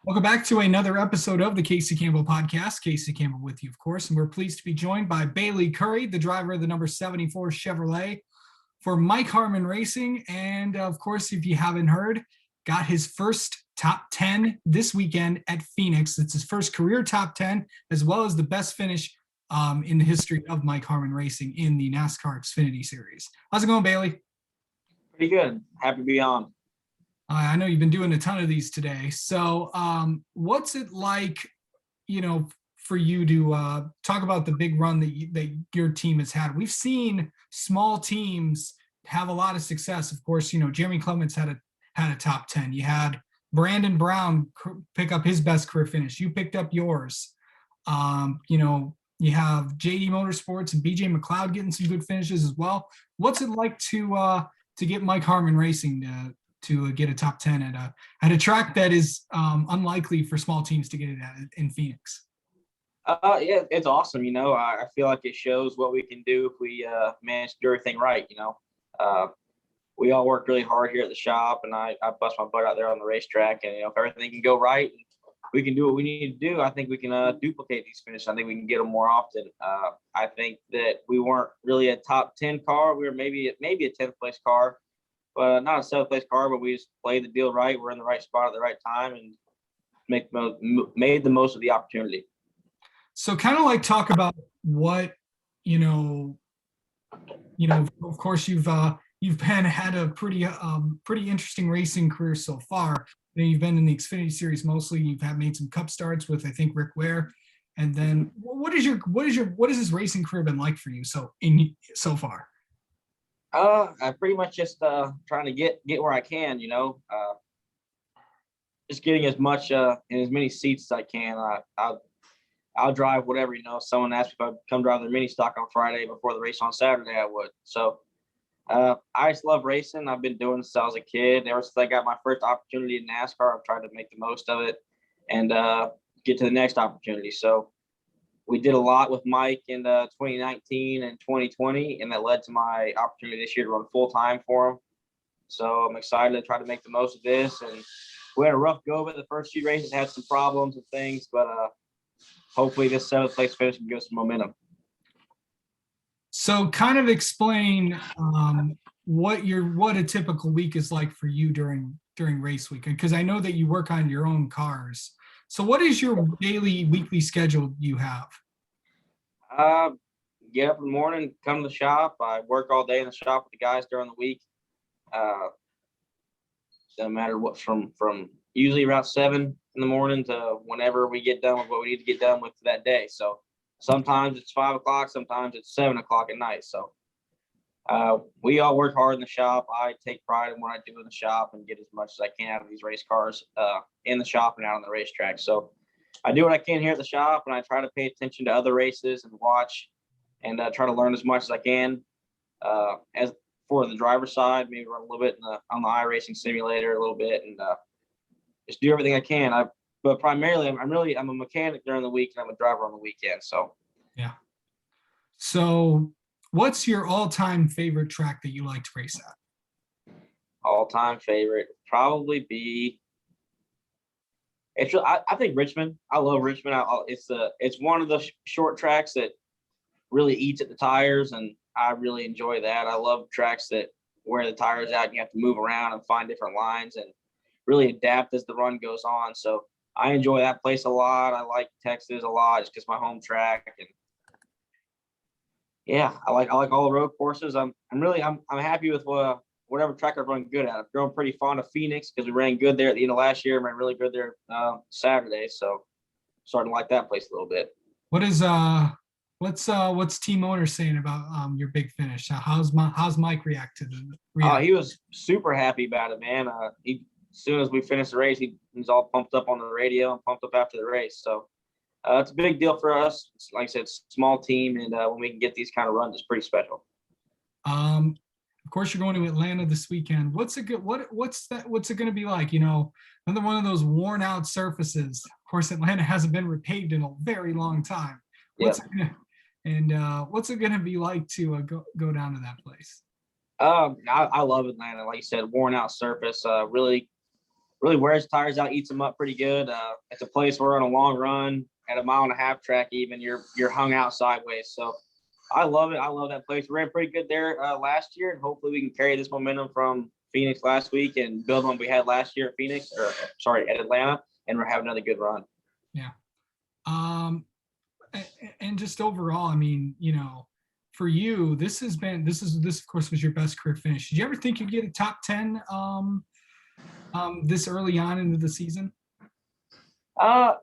Welcome back to another episode of the Casey Campbell Podcast. Casey Campbell with you, of course, and we're pleased to be joined by Bayley Currey, the driver of the number 74 Chevrolet for Mike Harmon Racing. And of course, if you haven't heard, got his first top 10 this weekend at Phoenix. It's his first career top 10, as well as the best finish in the history of Mike Harmon Racing in the NASCAR Xfinity Series. How's it going, Bayley? Pretty good. Happy to be on. I know you've been doing a ton of these today. So what's it like, for you to talk about the big run that your team has had? We've seen small teams have a lot of success. Of course, Jeremy Clements had a top 10. You had Brandon Brown pick up his best career finish. You picked up yours. You have JD Motorsports and BJ McLeod getting some good finishes as well. What's it like to get Mike Harmon Racing to get a top 10 at a track that is unlikely for small teams to get it at in Phoenix? Yeah, it's awesome. I feel like it shows what we can do if we manage to do everything right. We all work really hard here at the shop, and I bust my butt out there on the racetrack. And if everything can go right, we can do what we need to do. I think we can duplicate these finishes. I think we can get them more often. I think that we weren't really a top 10 car. We were maybe a 10th place car, but not a 7th place car. But we just played the deal right. We're in the right spot at the right time and made the most of the opportunity. So kind of like talk about what, of course you've had a pretty interesting racing career so far. You've been in the Xfinity Series mostly. You've made some Cup starts with, I think, Rick Ware. And then what has this racing career been like for you so far? I pretty much just trying to get where I can, just getting as much in as many seats as I can. I'll drive whatever, someone asked me if I'd come drive their mini stock on Friday before the race on Saturday, I would. So I just love racing. I've been doing this since I was a kid. Ever since I got my first opportunity in NASCAR, I've tried to make the most of it and get to the next opportunity. So we did a lot with Mike in 2019 and 2020, and that led to my opportunity this year to run full-time for him. So I'm excited to try to make the most of this. And we had a rough go of it. The first few races had some problems and things, but hopefully this 7th place finish can give us some momentum. So kind of explain what a typical week is like for you during race weekend, because I know that you work on your own cars. So what is your daily, weekly schedule you have? Get up in the morning, come to the shop. I work all day in the shop with the guys during the week. Doesn't matter what, from usually around 7 in the morning to whenever we get done with what we need to get done with that day. So sometimes it's 5 o'clock, sometimes it's 7 o'clock at night. So we all work hard in the shop. I take pride in what I do in the shop and get as much as I can out of these race cars in the shop and out on the racetrack. So I do what I can here at the shop, and I try to pay attention to other races and watch and try to learn as much as I can. As for the driver's side, maybe run a little bit on the iRacing simulator a little bit, and just do everything I can. But primarily, I'm a mechanic during the week, and I'm a driver on the weekend. So yeah. So what's your all-time favorite track that you like to race at? All-time favorite probably be. I think Richmond. I love Richmond. It's one of the short tracks that really eats at the tires, and I really enjoy that. I love tracks that wear the tires out and you have to move around and find different lines and really adapt as the run goes on. So I enjoy that place a lot. I like Texas a lot just because my home track, and yeah, I like all the road courses. I'm happy with whatever track I've run good at. I've grown pretty fond of Phoenix because we ran good there at the end of last year and ran really good there Saturday. So starting to like that place a little bit. What's team owner saying about your big finish? How's Mike react to he was super happy about it, man. As soon as we finished the race, he was all pumped up on the radio and pumped up after the race. So it's a big deal for us. It's, like I said, it's a small team, and when we can get these kind of runs, it's pretty special. Of course, you're going to Atlanta this weekend. What's it going to be like? Another one of those worn out surfaces. Of course, Atlanta hasn't been repaved in a very long time. What's it going to be like to go down to that place? I love Atlanta. Like you said, worn out surface. Really really wears tires out, eats them up pretty good. It's a place where on a long run at a 1.5 mile track, even you're hung out sideways. So I love it. I love that place. We ran pretty good there last year, and hopefully we can carry this momentum from Phoenix last week and build on what we had last year at Phoenix, or sorry, at Atlanta, and we're having another good run. Yeah. And just overall, I mean, for you, this of course was your best career finish. Did you ever think you'd get a top 10 this early on into the season? I'll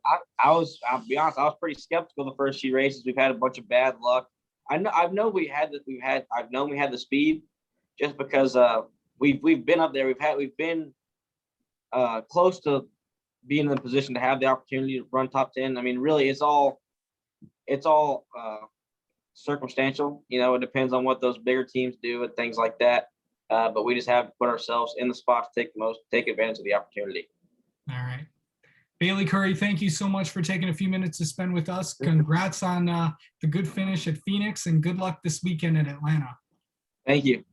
be honest, I was pretty skeptical the first few races. We've had a bunch of bad luck. I've known we had the speed, just because we've been up there. We've been close to being in the position to have the opportunity to run top 10. I mean, really, it's all circumstantial. It depends on what those bigger teams do and things like that. But we just have to put ourselves in the spot to take advantage of the opportunity. All right. Bayley Currey, thank you so much for taking a few minutes to spend with us. Congrats on the good finish at Phoenix, and good luck this weekend at Atlanta. Thank you.